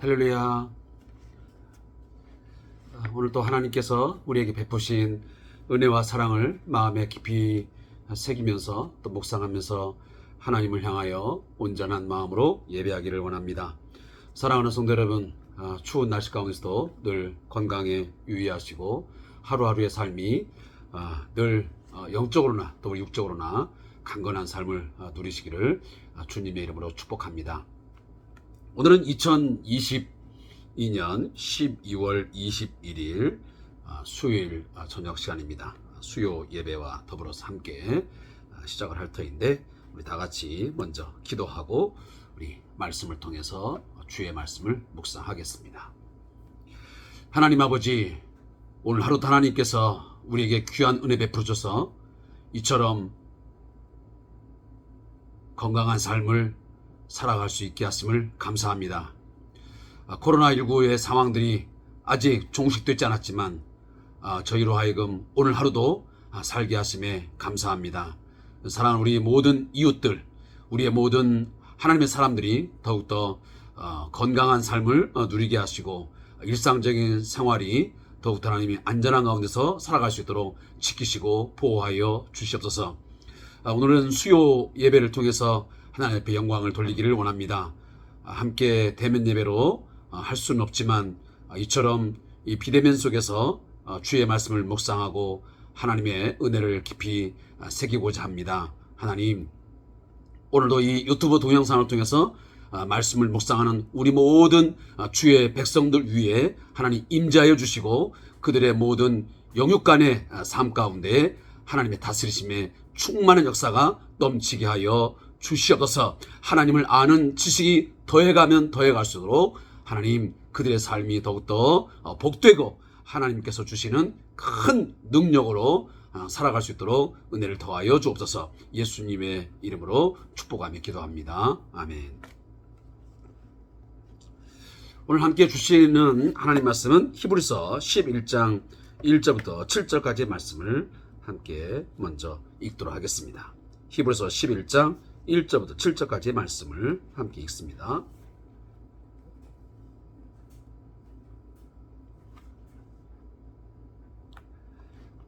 할렐루야. 오늘 또 하나님께서 우리에게 베푸신 은혜와 사랑을 마음에 깊이 새기면서 또 묵상하면서 하나님을 향하여 온전한 마음으로 예배하기를 원합니다. 사랑하는 성도 여러분, 추운 날씨 가운데서도 늘 건강에 유의하시고 하루하루의 삶이 늘 영적으로나 또 육적으로나 강건한 삶을 누리시기를 주님의 이름으로 축복합니다. 오늘은 2022년 12월 21일 수요일 저녁 시간입니다. 수요 예배와 더불어서 함께 시작을 할 터인데, 우리 다 같이 먼저 기도하고 우리 말씀을 통해서 주의 말씀을 묵상하겠습니다. 하나님 아버지, 오늘 하루도 하나님께서 우리에게 귀한 은혜 베풀어줘서 이처럼 건강한 삶을 살아갈 수 있게 하심을 감사합니다. 코로나19의 상황들이 아직 종식되지 않았지만 저희로 하여금 오늘 하루도 살게 하심에 감사합니다. 사랑하는 우리 모든 이웃들, 우리의 모든 하나님의 사람들이 더욱더 건강한 삶을 누리게 하시고 일상적인 생활이 더욱더 하나님이 안전한 가운데서 살아갈 수 있도록 지키시고 보호하여 주시옵소서. 오늘은 수요 예배를 통해서 하나님 앞에 영광을 돌리기를 원합니다. 함께 대면 예배로 할 수는 없지만 이처럼 이 비대면 속에서 주의 말씀을 묵상하고 하나님의 은혜를 깊이 새기고자 합니다. 하나님, 오늘도 이 유튜브 동영상을 통해서 말씀을 묵상하는 우리 모든 주의 백성들 위에 하나님 임재하여 주시고 그들의 모든 영육간의 삶 가운데 하나님의 다스리심에 충만한 역사가 넘치게 하여 주시옵소서. 하나님을 아는 지식이 더해가면 더해갈수록 하나님 그들의 삶이 더욱더 복되고 하나님께서 주시는 큰 능력으로 살아갈 수 있도록 은혜를 더하여 주옵소서. 예수님의 이름으로 축복하며 기도합니다. 아멘. 오늘 함께 주시는 하나님 말씀은 히브리서 11장 1절부터 7절까지의 말씀을 함께 먼저 읽도록 하겠습니다. 히브리서 11장 1절부터 7절까지의 말씀을 함께 읽습니다.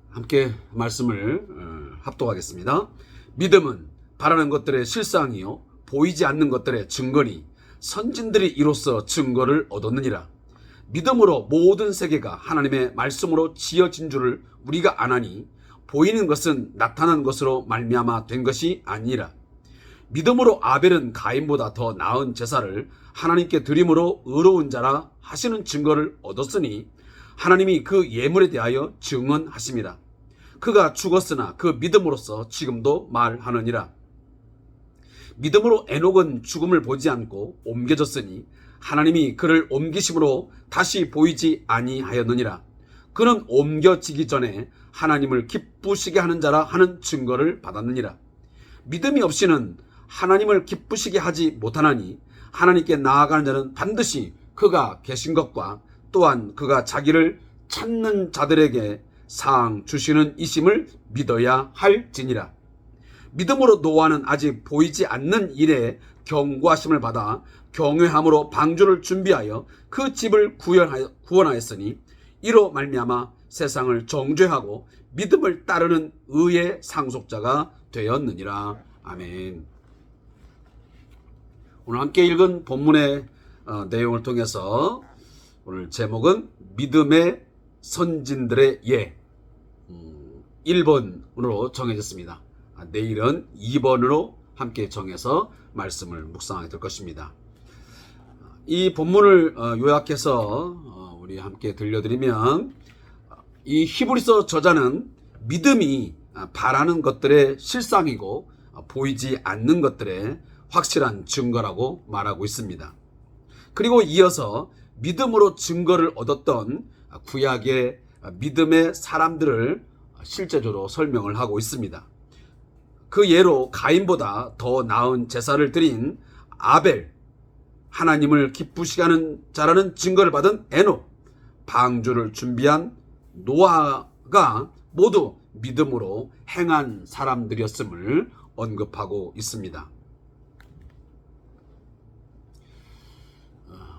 함께 말씀을 합독하겠습니다. 믿음은 바라는 것들의 실상이요 보이지 않는 것들의 증거니 선진들이 이로써 증거를 얻었느니라. 믿음으로 모든 세계가 하나님의 말씀으로 지어진 줄을 우리가 아나니 보이는 것은 나타난 것으로 말미암아 된 것이 아니라 믿음으로 아벨은 가인보다 더 나은 제사를 하나님께 드림으로 의로운 자라 하시는 증거를 얻었으니 하나님이 그 예물에 대하여 증언하심이라. 그가 죽었으나 그 믿음으로써 지금도 말하느니라. 믿음으로 에녹은 죽음을 보지 않고 옮겨졌으니 하나님이 그를 옮기심으로 다시 보이지 아니하였느니라. 그는 옮겨지기 전에 하나님을 기쁘시게 하는 자라 하는 증거를 받았느니라. 믿음이 없이는 하나님을 기쁘시게 하지 못하나니 하나님께 나아가는 자는 반드시 그가 계신 것과 또한 그가 자기를 찾는 자들에게 상 주시는 이심을 믿어야 할지니라. 믿음으로 노아는 아직 보이지 않는 일에 경고하심을 받아 경외함으로 방주를 준비하여 그 집을 구원하였으니 이로 말미암아 세상을 정죄하고 믿음을 따르는 의의 상속자가 되었느니라. 아멘. 오늘 함께 읽은 본문의 내용을 통해서 오늘 제목은 믿음의 선진들의 예, 1번으로 정해졌습니다. 내일은 2번으로 함께 정해서 말씀을 묵상하게 될 것입니다. 이 본문을 요약해서 우리 함께 들려드리면, 이 히브리서 저자는 믿음이 바라는 것들의 실상이고 보이지 않는 것들의 확실한 증거라고 말하고 있습니다. 그리고 이어서 믿음으로 증거를 얻었던 구약의 믿음의 사람들을 실제적으로 설명을 하고 있습니다. 그 예로 가인보다 더 나은 제사를 드린 아벨, 하나님을 기쁘시게 하는 자라는 증거를 받은 에녹, 방주를 준비한 노아가 모두 믿음으로 행한 사람들이었음을 언급하고 있습니다.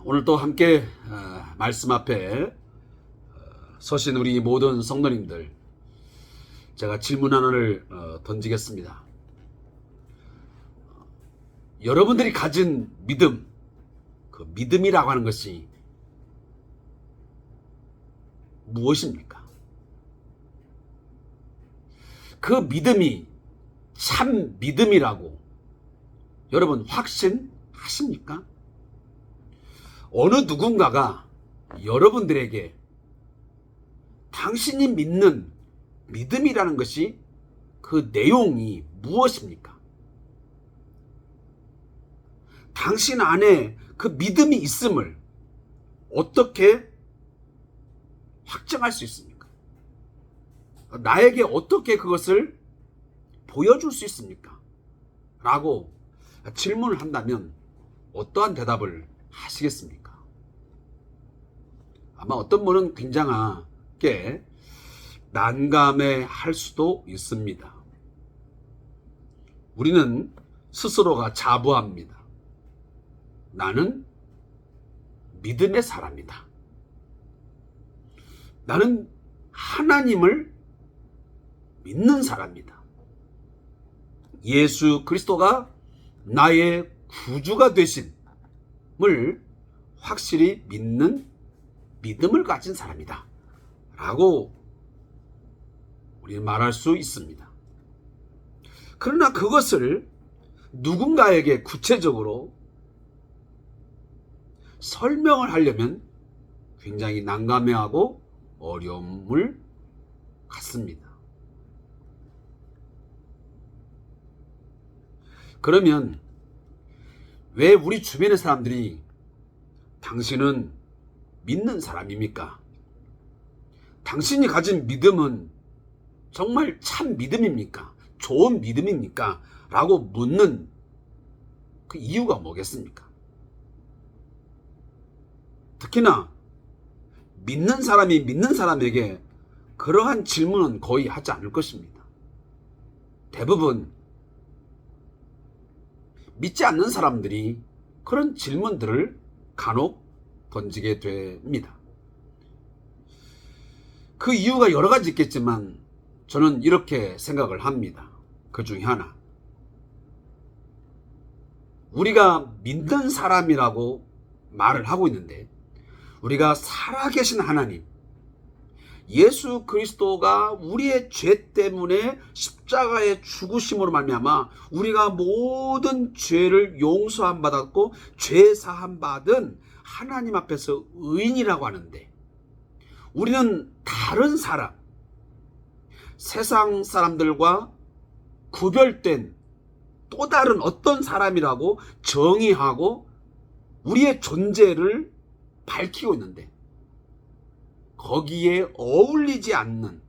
오늘 또 함께 말씀 앞에 서신 우리 모든 성도님들, 제가 질문 하나를 던지겠습니다. 여러분들이 가진 믿음, 그 믿음이라고 하는 것이 무엇입니까? 그 믿음이 참 믿음이라고 여러분 확신하십니까? 어느 누군가가 여러분들에게 당신이 믿는 믿음이라는 것이 그 내용이 무엇입니까? 당신 안에 그 믿음이 있음을 어떻게 확정할 수 있습니까? 나에게 어떻게 그것을 보여줄 수 있습니까? 라고 질문을 한다면 어떠한 대답을 하시겠습니까? 아마 어떤 분은 굉장하게 난감해 할 수도 있습니다. 우리는 스스로가 자부합니다. 나는 믿음의 사람이다. 나는 하나님을 믿는 사람이다. 예수 그리스도가 나의 구주가 되심을 확실히 믿는 믿음을 가진 사람이다 라고 우리는 말할 수 있습니다. 그러나 그것을 누군가에게 구체적으로 설명을 하려면 굉장히 난감해하고 어려움을 갖습니다. 그러면 왜 우리 주변의 사람들이 당신은 믿는 사람입니까? 당신이 가진 믿음은 정말 참 믿음입니까? 좋은 믿음입니까? 라고 묻는 그 이유가 뭐겠습니까? 특히나 믿는 사람이 믿는 사람에게 그러한 질문은 거의 하지 않을 것입니다. 대부분 믿지 않는 사람들이 그런 질문들을 간혹 던지게 됩니다. 그 이유가 여러 가지 있겠지만 저는 이렇게 생각을 합니다. 그 중에 하나, 우리가 믿는 사람이라고 말을 하고 있는데 우리가 살아계신 하나님, 예수 그리스도가 우리의 죄 때문에 십자가의 죽으심으로 말미암아 우리가 모든 죄를 용서함 받았고 죄 사함 받은 하나님 앞에서 의인이라고 하는데, 우리는 다른 사람, 세상 사람들과 구별된 또 다른 어떤 사람이라고 정의하고 우리의 존재를 밝히고 있는데, 거기에 어울리지 않는,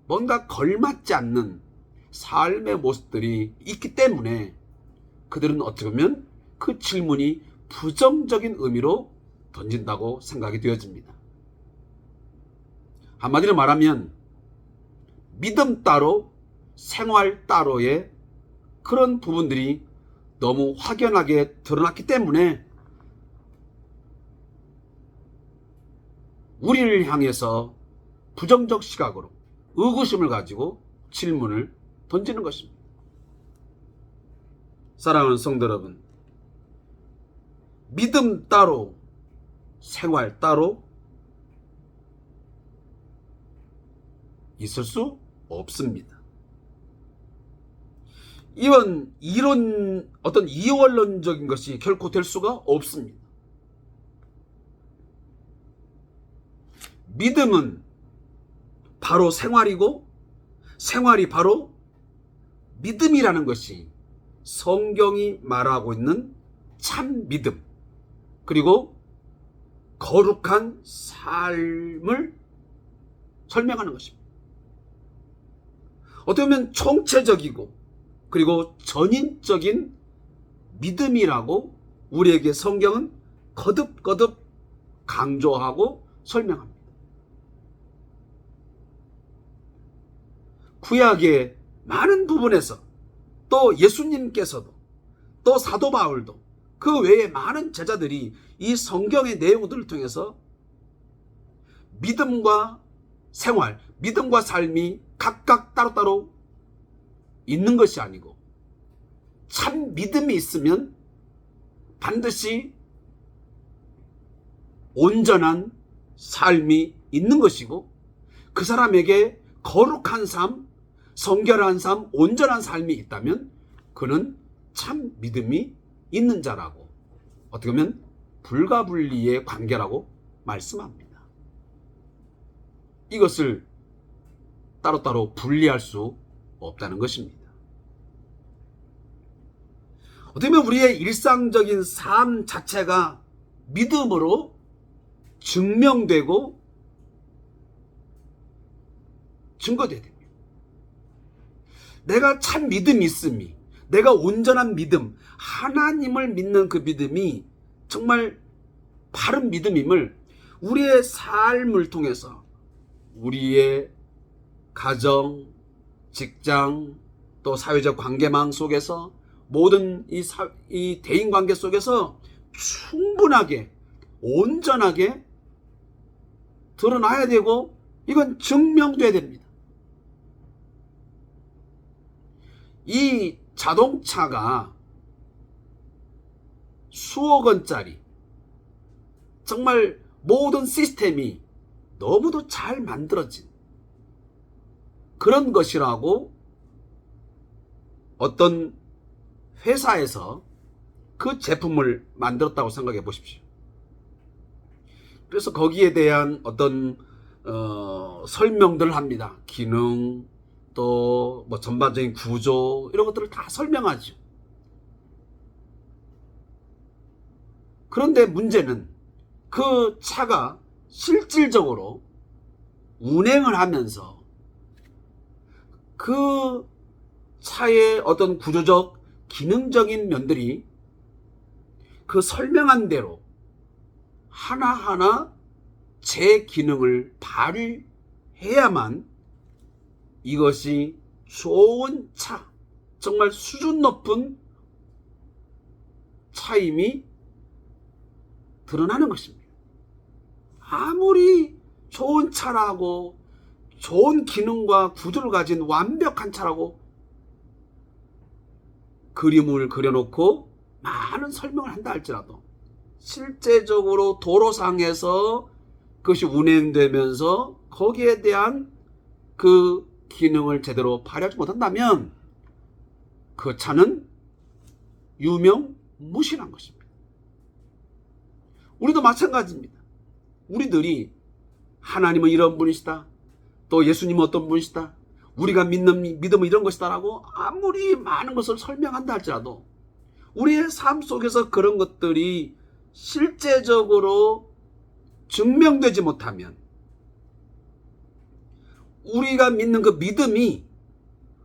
뭔가 걸맞지 않는 삶의 모습들이 있기 때문에 그들은 어떻게 보면 그 질문이 부정적인 의미로 던진다고 생각이 되어집니다. 한마디로 말하면 믿음 따로 생활 따로의 그런 부분들이 너무 확연하게 드러났기 때문에 우리를 향해서 부정적 시각으로 의구심을 가지고 질문을 던지는 것입니다. 사랑하는 성도 여러분, 믿음 따로 생활 따로 있을 수 없습니다. 이런 어떤 이원론적인 것이 결코 될 수가 없습니다. 믿음은 바로 생활이고 생활이 바로 믿음이라는 것이 성경이 말하고 있는 참 믿음, 그리고 거룩한 삶을 설명하는 것입니다. 어떻게 보면 총체적이고 그리고 전인적인 믿음이라고 우리에게 성경은 거듭거듭 강조하고 설명합니다. 구약의 많은 부분에서 또 예수님께서도 또 사도 바울도 그 외에 많은 제자들이 이 성경의 내용들을 통해서 믿음과 생활, 믿음과 삶이 각각 따로따로 있는 것이 아니고 참 믿음이 있으면 반드시 온전한 삶이 있는 것이고 그 사람에게 거룩한 삶, 성결한 삶, 온전한 삶이 있다면 그는 참 믿음이 있는 자라고 어떻게 보면 불가분리의 관계라고 말씀합니다. 이것을 따로따로 분리할 수 없다는 것입니다. 어떻게 보면 우리의 일상적인 삶 자체가 믿음으로 증명되고 증거되어야 됩니다. 내가 참 믿음이 있음이, 내가 온전한 믿음, 하나님을 믿는 그 믿음이 정말 바른 믿음임을 우리의 삶을 통해서 우리의 가정, 직장, 또 사회적 관계망 속에서 모든 이 대인관계 속에서 충분하게 온전하게 드러나야 되고 이건 증명돼야 됩니다. 이 자동차가 수억 원짜리 정말 모든 시스템이 너무도 잘 만들어진 그런 것이라고 어떤 회사에서 그 제품을 만들었다고 생각해 보십시오. 그래서 거기에 대한 어떤 설명들을 합니다. 기능, 또 뭐 전반적인 구조 이런 것들을 다 설명하죠. 그런데 문제는 그 차가 실질적으로 운행을 하면서 그 차의 어떤 구조적 기능적인 면들이 그 설명한 대로 하나하나 제 기능을 발휘해야만 이것이 좋은 차, 정말 수준 높은 차임이 드러나는 것입니다. 아무리 좋은 차라고 좋은 기능과 구조를 가진 완벽한 차라고 그림을 그려놓고 많은 설명을 한다 할지라도 실제적으로 도로상에서 그것이 운행되면서 거기에 대한 그 기능을 제대로 발휘하지 못한다면 그 차는 유명무실한 것입니다. 우리도 마찬가지입니다. 우리들이 하나님은 이런 분이시다, 또 예수님은 어떤 분이시다, 우리가 믿는 믿음은 이런 것이다라고 아무리 많은 것을 설명한다 할지라도 우리의 삶 속에서 그런 것들이 실제적으로 증명되지 못하면, 우리가 믿는 그 믿음이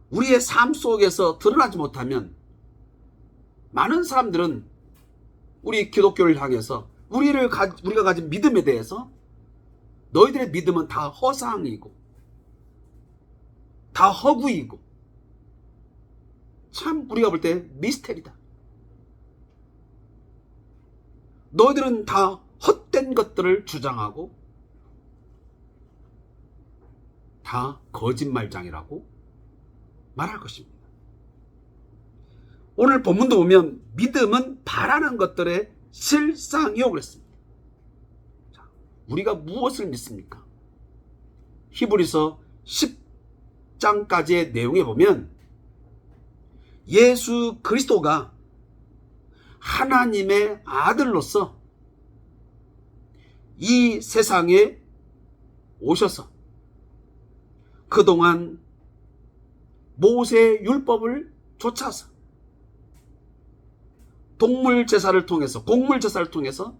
우리의 삶 속에서 드러나지 못하면 많은 사람들은 우리 기독교를 향해서 우리가 가진 믿음에 대해서 너희들의 믿음은 다 허상이고 다 허구이고 참 우리가 볼 때 미스테리다, 너희들은 다 헛된 것들을 주장하고 다 거짓말장이라고 말할 것입니다. 오늘 본문도 보면 믿음은 바라는 것들의 실상이요 그랬습니다. 자, 우리가 무엇을 믿습니까? 히브리서 10장까지의 내용에 보면 예수 그리스도가 하나님의 아들로서 이 세상에 오셔서 그동안 모세의 율법을 좇아서 동물 제사를 통해서, 곡물 제사를 통해서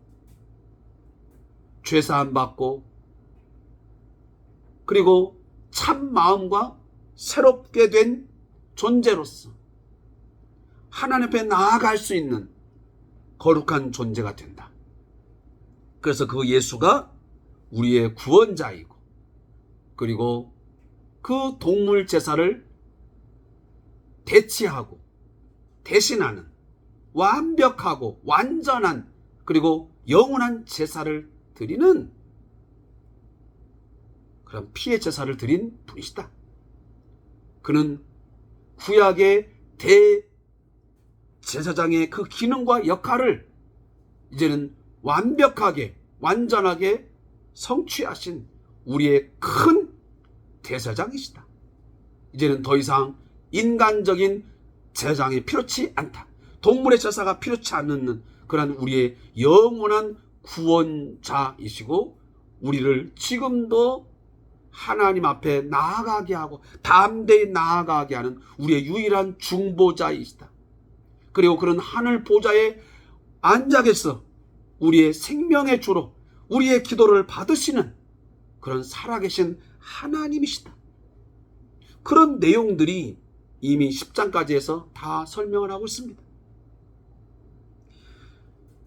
죄사함 받고 그리고 참 마음과 새롭게 된 존재로서 하나님 앞에 나아갈 수 있는 거룩한 존재가 된다. 그래서 그 예수가 우리의 구원자이고 그리고 그 동물 제사를 대체하고 대신하는 완벽하고 완전한 그리고 영원한 제사를 드리는 그런 피의 제사를 드린 분이시다. 그는 구약의 대제사장의 그 기능과 역할을 이제는 완벽하게 완전하게 성취하신 우리의 큰 대제사장이시다. 이제는 더 이상 인간적인 제사장이 필요치 않다. 동물의 제사가 필요치 않는 그런 우리의 영원한 구원자이시고 우리를 지금도 하나님 앞에 나아가게 하고 담대히 나아가게 하는 우리의 유일한 중보자이시다. 그리고 그런 하늘 보좌에 앉아 계셔 우리의 생명의 주로 우리의 기도를 받으시는 그런 살아계신 하나님이시다. 그런 내용들이 이미 10장까지에서 다 설명을 하고 있습니다.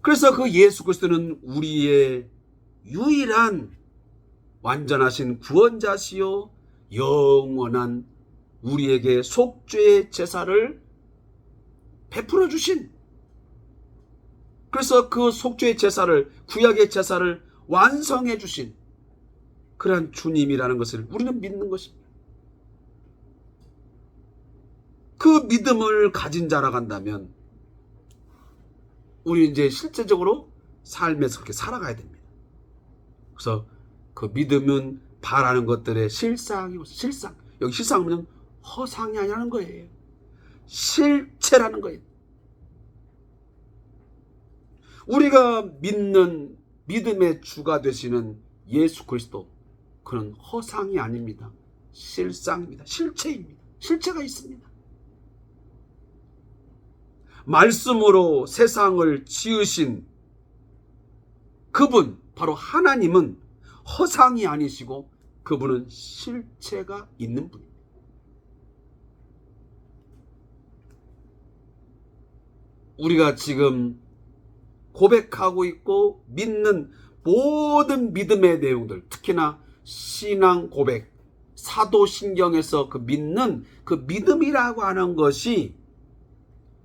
그래서 그 예수 그리스도는 우리의 유일한 완전하신 구원자시요 영원한 우리에게 속죄의 제사를 베풀어 주신, 그래서 그 속죄의 제사를 구약의 제사를 완성해 주신 그러한 주님이라는 것을 우리는 믿는 것입니다. 그 믿음을 가진 자라고 한다면 우리 이제 실제적으로 삶에서 그렇게 살아가야 됩니다. 그래서 그 믿음은 바라는 것들의 실상이고, 실상, 여기 실상은 허상이 아니라는 거예요. 실체라는 거예요. 우리가 믿는 믿음의 주가 되시는 예수 그리스도, 그는 허상이 아닙니다. 실상입니다. 실체입니다. 실체가 있습니다. 말씀으로 세상을 지으신 그분, 바로 하나님은 허상이 아니시고 그분은 실체가 있는 분입니다. 우리가 지금 고백하고 있고 믿는 모든 믿음의 내용들, 특히나 신앙 고백, 사도신경에서 그 믿는 그 믿음이라고 하는 것이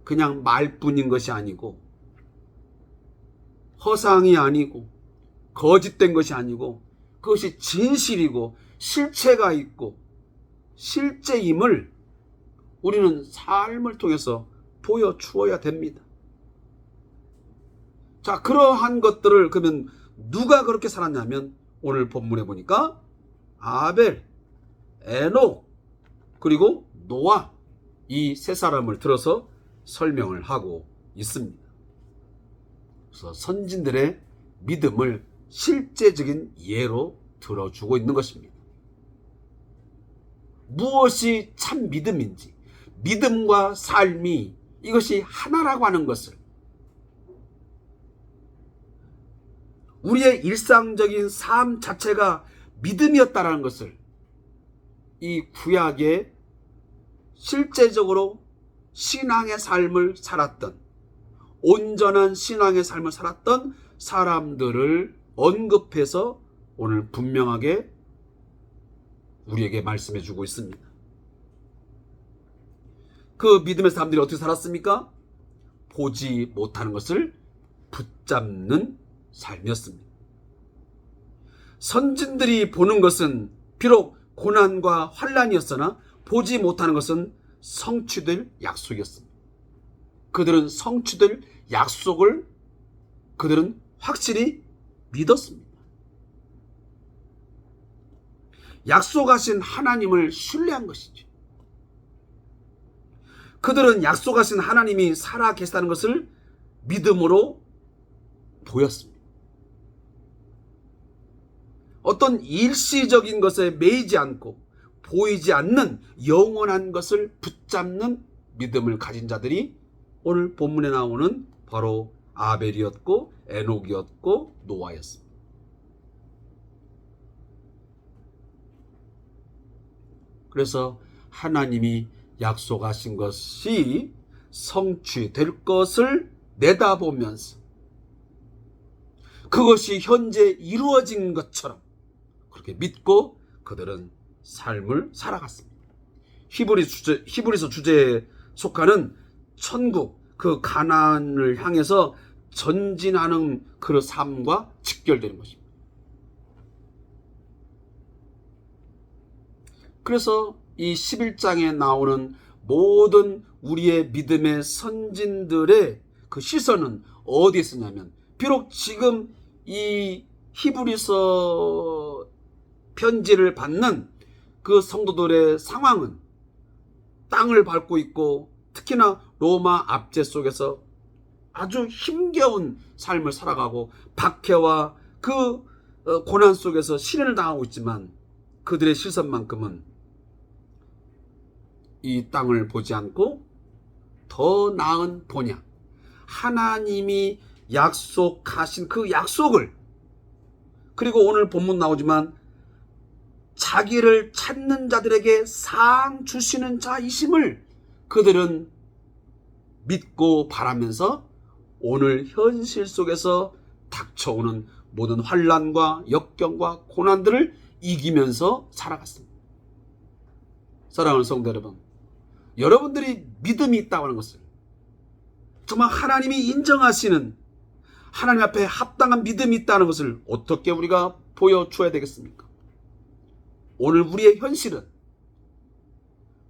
그냥 말뿐인 것이 아니고, 허상이 아니고 거짓된 것이 아니고, 그것이 진실이고 실체가 있고 실제임을 우리는 삶을 통해서 보여주어야 됩니다. 자, 그러한 것들을 그러면 누가 그렇게 살았냐면 오늘 본문에 보니까 아벨, 에녹, 그리고 노아, 이 세 사람을 들어서 설명을 하고 있습니다. 그래서 선진들의 믿음을 실제적인 예로 들어주고 있는 것입니다. 무엇이 참 믿음인지, 믿음과 삶이 이것이 하나라고 하는 것을, 우리의 일상적인 삶 자체가 믿음이었다라는 것을 이 구약에 실제적으로 신앙의 삶을 살았던, 온전한 신앙의 삶을 살았던 사람들을 언급해서 오늘 분명하게 우리에게 말씀해 주고 있습니다. 그 믿음의 사람들이 어떻게 살았습니까? 보지 못하는 것을 붙잡는 삶이었습니다. 선진들이 보는 것은 비록 고난과 환난이었으나 보지 못하는 것은 성취될 약속이었습니다. 그들은 성취될 약속을 그들은 확실히 믿었습니다. 약속하신 하나님을 신뢰한 것이죠. 그들은 약속하신 하나님이 살아 계시다는 것을 믿음으로 보였습니다. 어떤 일시적인 것에 매이지 않고 보이지 않는 영원한 것을 붙잡는 믿음을 가진 자들이 오늘 본문에 나오는 바로 아벨이었고 에녹이었고 노아였습니다. 그래서 하나님이 약속하신 것이 성취될 것을 내다보면서 그것이 현재 이루어진 것처럼 그렇게 믿고 그들은 삶을 살아갔습니다. 히브리서 주제에 속하는 천국, 그 가나안을 향해서 전진하는 그 삶과 직결되는 것입니다. 그래서 이 11장에 나오는 모든 우리의 믿음의 선진들의 그 시선은 어디에 있었냐면, 비록 지금 이 히브리서 편지를 받는 그 성도들의 상황은 땅을 밟고 있고, 특히나 로마 압제 속에서 아주 힘겨운 삶을 살아가고 박해와 그 고난 속에서 시련을 당하고 있지만, 그들의 시선만큼은 이 땅을 보지 않고 더 나은 본향, 하나님이 약속하신 그 약속을, 그리고 오늘 본문 나오지만 자기를 찾는 자들에게 상 주시는 자이심을 그들은 믿고 바라면서 오늘 현실 속에서 닥쳐오는 모든 환난과 역경과 고난들을 이기면서 살아갔습니다. 사랑하는 성도 여러분, 여러분들이 믿음이 있다고 하는 것을, 정말 하나님이 인정하시는, 하나님 앞에 합당한 믿음이 있다는 것을 어떻게 우리가 보여줘야 되겠습니까? 오늘 우리의 현실은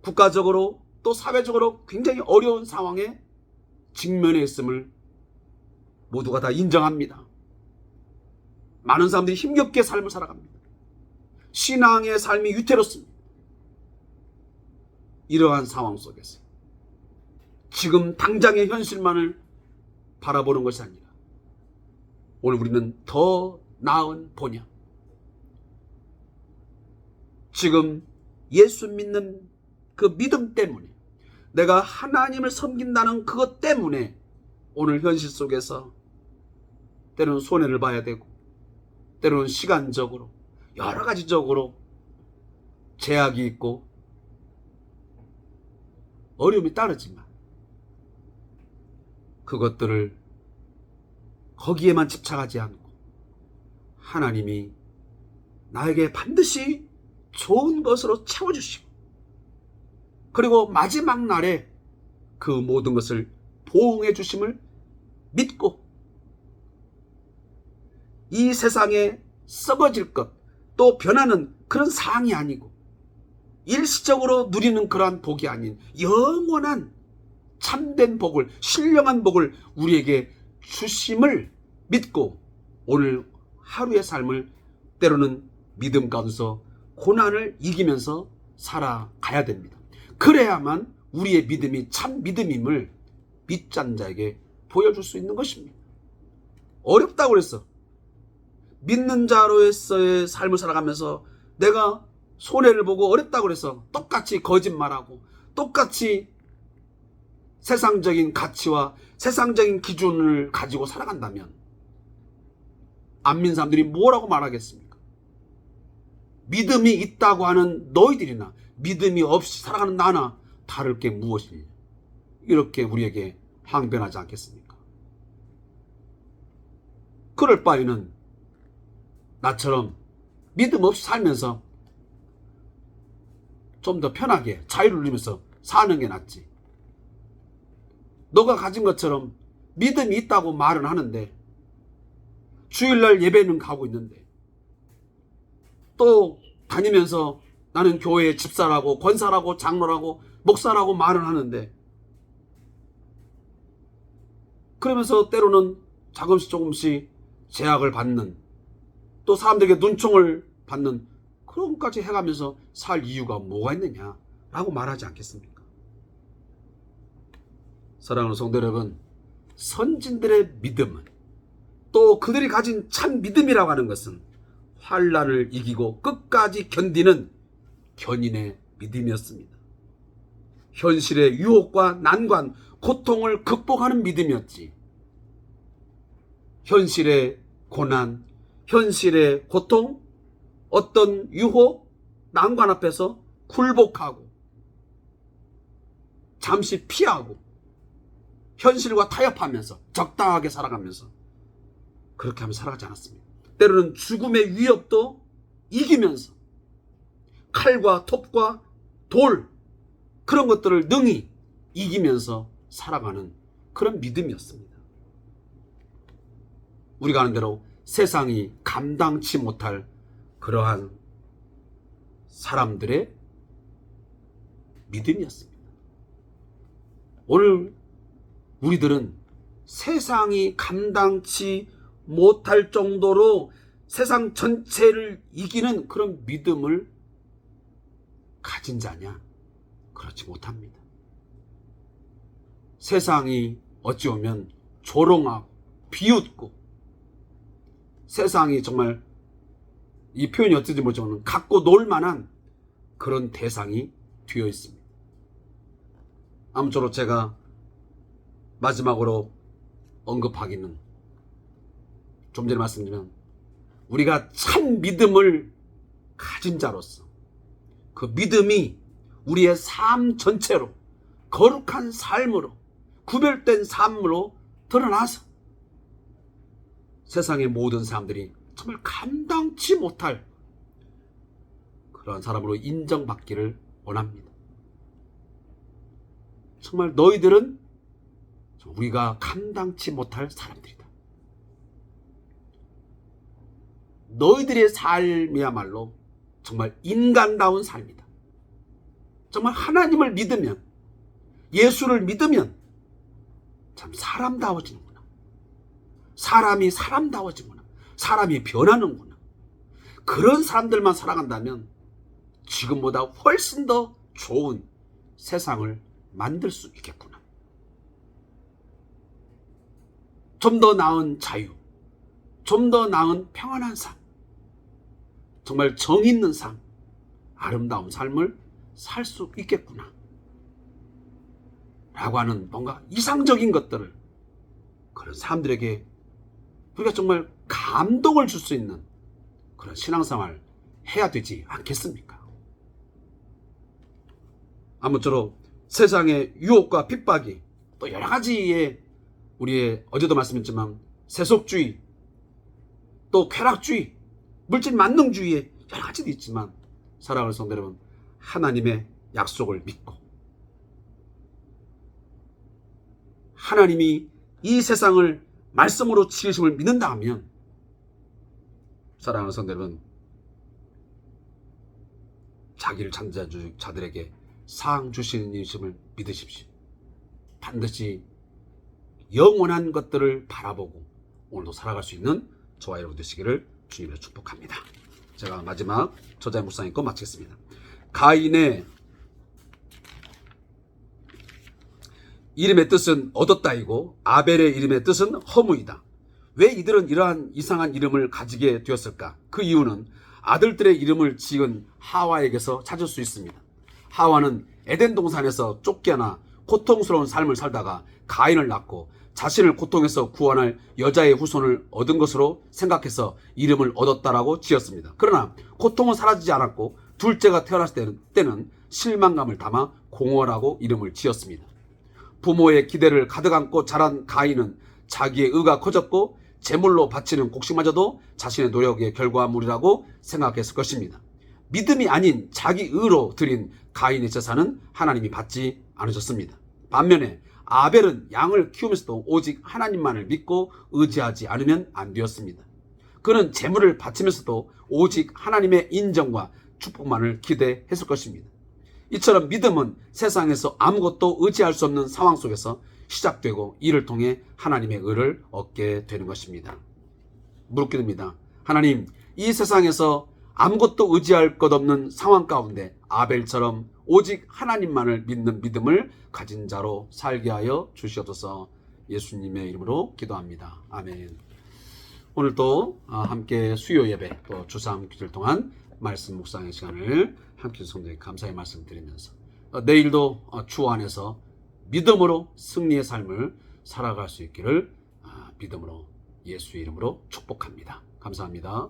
국가적으로 또 사회적으로 굉장히 어려운 상황에 직면해 있음을 모두가 다 인정합니다. 많은 사람들이 힘겹게 삶을 살아갑니다. 신앙의 삶이 위태롭습니다. 이러한 상황 속에서 지금 당장의 현실만을 바라보는 것이 아니라 오늘 우리는 더 나은 본향, 지금 예수 믿는 그 믿음 때문에, 내가 하나님을 섬긴다는 그것 때문에 오늘 현실 속에서 때로는 손해를 봐야 되고, 때로는 시간적으로 여러 가지적으로 제약이 있고 어려움이 따르지만, 그것들을 거기에만 집착하지 않고 하나님이 나에게 반드시 좋은 것으로 채워주시고, 그리고 마지막 날에 그 모든 것을 보응해 주심을 믿고, 이 세상에 썩어질 것, 또 변하는 그런 상황이 아니고 일시적으로 누리는 그러한 복이 아닌 영원한 참된 복을, 신령한 복을 우리에게 주심을 믿고 오늘 하루의 삶을 때로는 믿음 가운데서 고난을 이기면서 살아가야 됩니다. 그래야만 우리의 믿음이 참 믿음임을 믿지 않는 자에게 보여줄 수 있는 것입니다. 어렵다고 그랬어. 믿는 자로서의 삶을 살아가면서 내가 손해를 보고 어렵다고 그래서 똑같이 거짓말하고 똑같이 세상적인 가치와 세상적인 기준을 가지고 살아간다면 안 믿는 사람들이 뭐라고 말하겠습니까? 믿음이 있다고 하는 너희들이나 믿음이 없이 살아가는 나나 다를 게 무엇이냐, 이렇게 우리에게 항변하지 않겠습니까? 그럴 바에는 나처럼 믿음 없이 살면서 좀 더 편하게 자유를 누리면서 사는 게 낫지. 너가 가진 것처럼 믿음이 있다고 말은 하는데 주일날 예배는 가고 있는데 또 다니면서 나는 교회의 집사라고 권사라고 장로라고 목사라고 말은 하는데, 그러면서 때로는 조금씩 제약을 받는, 또 사람들에게 눈총을 받는 그런 것까지 해가면서 살 이유가 뭐가 있느냐라고 말하지 않겠습니까? 사랑하는 성도 여러분, 선진들의 믿음은, 또 그들이 가진 참 믿음이라고 하는 것은 환난을 이기고 끝까지 견디는 견인의 믿음이었습니다. 현실의 유혹과 난관, 고통을 극복하는 믿음이었지, 현실의 고난, 현실의 고통, 어떤 유혹, 난관 앞에서 굴복하고 잠시 피하고 현실과 타협하면서 적당하게 살아가면서 그렇게 하며 살아가지 않았습니다. 때로는 죽음의 위협도 이기면서 칼과 톱과 돌, 그런 것들을 능히 이기면서 살아가는 그런 믿음이었습니다. 우리가 아는 대로 세상이 감당치 못할 그러한 사람들의 믿음이었습니다. 오늘 우리들은 세상이 감당치 못할 정도로 세상 전체를 이기는 그런 믿음을 가진 자냐? 그렇지 못합니다. 세상이 어찌 보면 조롱하고 비웃고 세상이 정말 이 표현이 어떻게 모르지만 갖고 놀 만한 그런 대상이 되어 있습니다. 아무쪼록 제가 마지막으로 언급하기는 좀 전에 말씀드린 우리가 참 믿음을 가진 자로서 그 믿음이 우리의 삶 전체로 거룩한 삶으로 구별된 삶으로 드러나서 세상의 모든 사람들이 정말 감당치 못할 그런 사람으로 인정받기를 원합니다. 정말 너희들은 우리가 감당치 못할 사람들이다. 너희들의 삶이야말로 정말 인간다운 삶이다. 정말 하나님을 믿으면, 예수를 믿으면 참 사람다워지는구나. 사람이 사람다워지구나. 사람이 변하는구나. 그런 사람들만 살아간다면 지금보다 훨씬 더 좋은 세상을 만들 수 있겠구나. 좀 더 나은 자유, 좀 더 나은 평안한 삶, 정말 정 있는 삶, 아름다운 삶을 살 수 있겠구나 라고 하는 뭔가 이상적인 것들을 그런 사람들에게 우리가 정말 감동을 줄 수 있는 그런 신앙생활을 해야 되지 않겠습니까? 아무쪼록 세상의 유혹과 핍박이 또 여러 가지의 우리의 어제도 말씀했지만 세속주의, 또 쾌락주의, 물질 만능주의의 여러 가지도 있지만 사랑하는 성도 여러분, 하나님의 약속을 믿고 하나님이 이 세상을 말씀으로 지으심을 믿는다 하면 사랑하는 성도 여러분, 자기를 찾는 자들에게 상 주시는 이심을 믿으십시오. 반드시 영원한 것들을 바라보고 오늘도 살아갈 수 있는 저와 여러분 되시기를 주님으로 축복합니다. 제가 마지막 저자의 묵상의 것 마치겠습니다. 가인의 이름의 뜻은 얻었다이고 아벨의 이름의 뜻은 허무이다. 왜 이들은 이러한 이상한 이름을 가지게 되었을까? 그 이유는 아들들의 이름을 지은 하와에게서 찾을 수 있습니다. 하와는 에덴 동산에서 쫓겨나 고통스러운 삶을 살다가 가인을 낳고 자신을 고통에서 구원할 여자의 후손을 얻은 것으로 생각해서 이름을 얻었다라고 지었습니다. 그러나 고통은 사라지지 않았고 둘째가 태어났을 때는 실망감을 담아 공허라고 이름을 지었습니다. 부모의 기대를 가득 안고 자란 가인은 자기의 의가 커졌고 제물로 바치는 곡식마저도 자신의 노력의 결과물이라고 생각했을 것입니다. 믿음이 아닌 자기 의로 드린 가인의 제사는 하나님이 받지 않으셨습니다. 반면에 아벨은 양을 키우면서도 오직 하나님만을 믿고 의지하지 않으면 안 되었습니다. 그는 제물을 바치면서도 오직 하나님의 인정과 축복만을 기대했을 것입니다. 이처럼 믿음은 세상에서 아무것도 의지할 수 없는 상황 속에서 시작되고 이를 통해 하나님의 의를 얻게 되는 것입니다. 묻습니다. 하나님, 이 세상에서 아무것도 의지할 것 없는 상황 가운데 아벨처럼 오직 하나님만을 믿는 믿음을 가진 자로 살게 하여 주시옵소서. 예수님의 이름으로 기도합니다. 아멘. 오늘 또 함께 수요 예배 또 주삼 기도를 통한 말씀 묵상의 시간을 함께 성도에게 감사의 말씀 드리면서 내일도 주 안에서 믿음으로 승리의 삶을 살아갈 수 있기를 믿음으로 예수의 이름으로 축복합니다. 감사합니다.